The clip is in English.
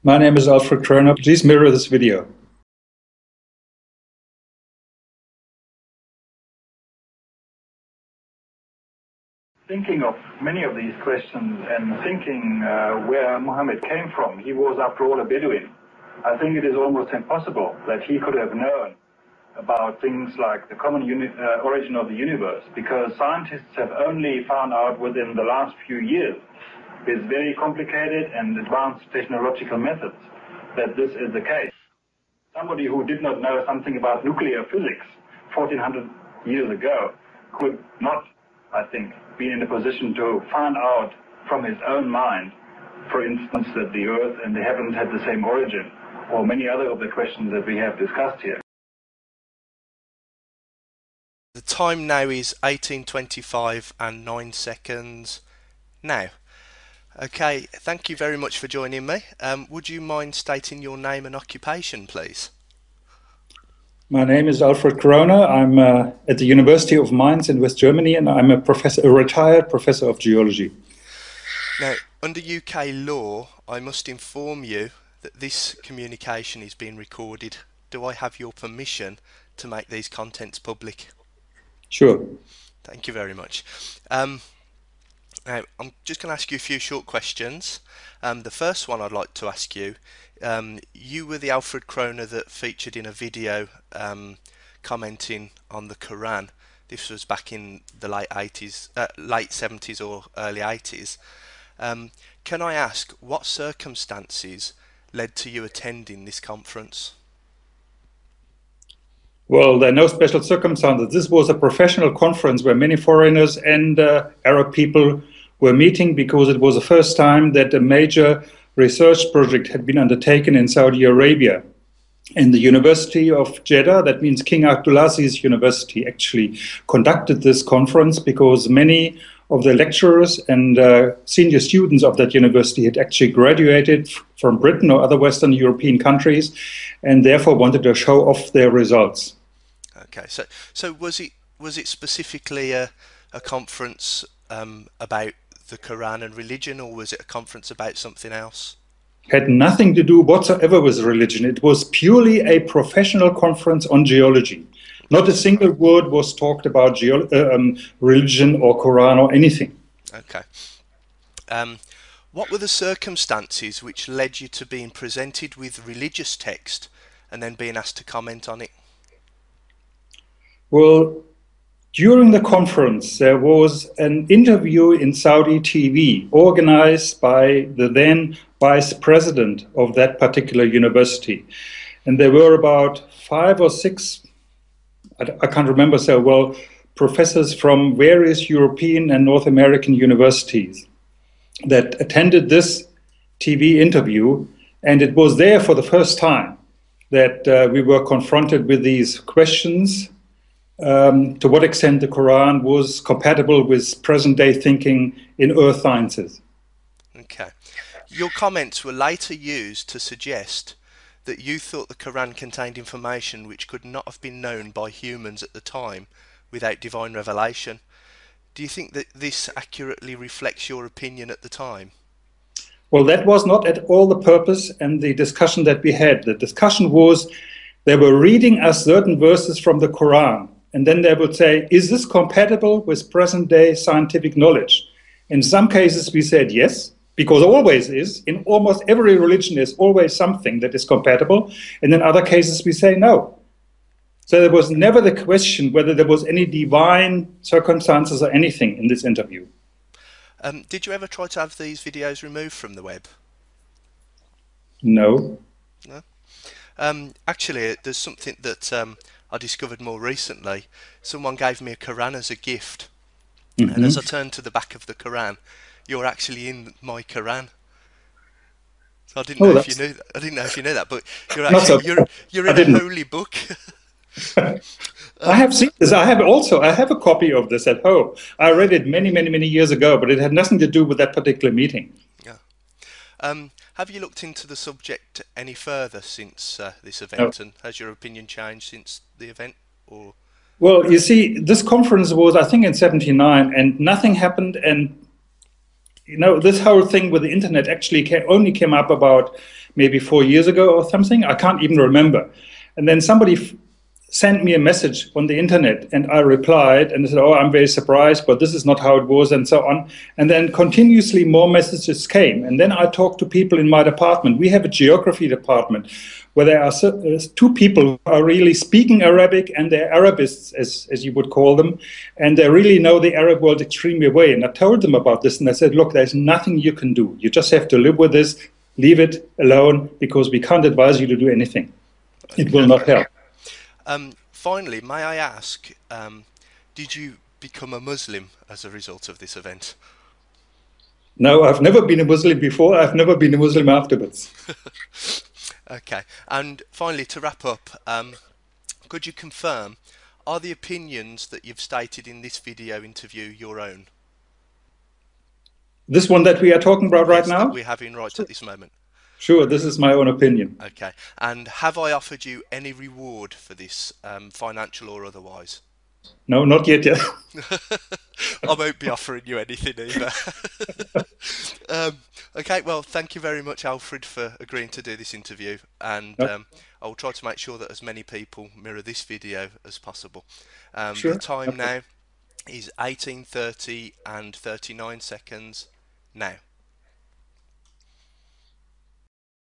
My name is Alfred Kröner. Please mirror this video. Thinking of many of these questions and thinking where Muhammad came from, he was after all a Bedouin. I think it is almost impossible that he could have known about things like the common origin of the universe, because scientists have only found out within the last few years with very complicated and advanced technological methods that this is the case. Somebody who did not know something about nuclear physics 1400 years ago could not, I think, be in a position to find out from his own mind, for instance, that the earth and the heavens had the same origin, or many other of the questions that we have discussed here. The time now is 18:25 and 9 seconds now. Okay, thank you very much for joining me. Would you mind stating your name and occupation, please? My name is Alfred Kröner. I'm at the University of Mainz in West Germany, and I'm a retired professor of geology. Now, under UK law, I must inform you that this communication is being recorded. Do I have your permission to make these contents public? Sure. Thank you very much. Now, I'm just going to ask you a few short questions. The first one I'd like to ask you, you were the Alfred Kröner that featured in a video commenting on the Quran. This was back in the late 70s or early 80s. Can I ask, what circumstances led to you attending this conference? Well, there are no special circumstances. This was a professional conference where many foreigners and Arab people were meeting, because it was the first time that a major research project had been undertaken in Saudi Arabia. And the University of Jeddah, that means King Abdulaziz University, actually conducted this conference because many of the lecturers and senior students of that university had actually graduated from Britain or other Western European countries, and therefore wanted to show off their results. Okay, so was it specifically a conference about the Quran and religion, or was it a conference about something else? Had nothing to do whatsoever with religion. It was purely a professional conference on geology. Not a single word was talked about religion or Quran or anything. Okay. What were the circumstances which led you to being presented with religious text and then being asked to comment on it? Well, during the conference, there was an interview in Saudi TV organized by the then vice president of that particular university. And there were about 5 or 6, I can't remember so well, professors from various European and North American universities that attended this TV interview. And it was there for the first time that we were confronted with these questions. To what extent the Quran was compatible with present-day thinking in earth sciences. Okay. Your comments were later used to suggest that you thought the Quran contained information which could not have been known by humans at the time without divine revelation. Do you think that this accurately reflects your opinion at the time? Well, that was not at all the purpose and the discussion that we had. The discussion was, they were reading us certain verses from the Quran, and then they would say, is this compatible with present-day scientific knowledge? In some cases we said yes, because always is. In almost every religion there's always something that is compatible. And in other cases we say no. So there was never the question whether there was any divine circumstances or anything in this interview. Did you ever try to have these videos removed from the web? No. No? Actually, there's something that I discovered more recently. Someone gave me a Quran as a gift, and as I turned to the back of the Quran, you're actually in my Quran. So I didn't know if you knew. I didn't know if you knew that, but you're actually you're in a holy book. I have seen this. I have a copy of this at home. I read it many years ago, but it had nothing to do with that particular meeting. Yeah. Have you looked into the subject any further since this event, and has your opinion changed since the event? Or well, you see, this conference was, I think, in '79, and nothing happened. And this whole thing with the internet actually only came up about maybe 4 years ago or something. I can't even remember. And then somebody sent me a message on the internet, and I replied and said, "Oh, I'm very surprised, but this is not how it was," and so on. And then continuously more messages came. And then I talked to people in my department. We have a geography department where there are two people who are really speaking Arabic, and they're Arabists, as you would call them, and they really know the Arab world extremely well. And I told them about this, and I said, "Look, there's nothing you can do. You just have to live with this, leave it alone, because we can't advise you to do anything. It will not help." Finally, may I ask, did you become a Muslim as a result of this event? No, I've never been a Muslim before. I've never been a Muslim afterwards. Okay. And finally, to wrap up, could you confirm, are the opinions that you've stated in this video interview your own? This one that we are talking about right now? That we're having right at this moment. Sure, this is my own opinion. Okay. And have I offered you any reward for this, financial or otherwise? No, not yet. I won't be offering you anything either. Okay, well, thank you very much, Alfred, for agreeing to do this interview, and I'll try to make sure that as many people mirror this video as possible. Sure. The time now is 18:30 and 39 seconds now.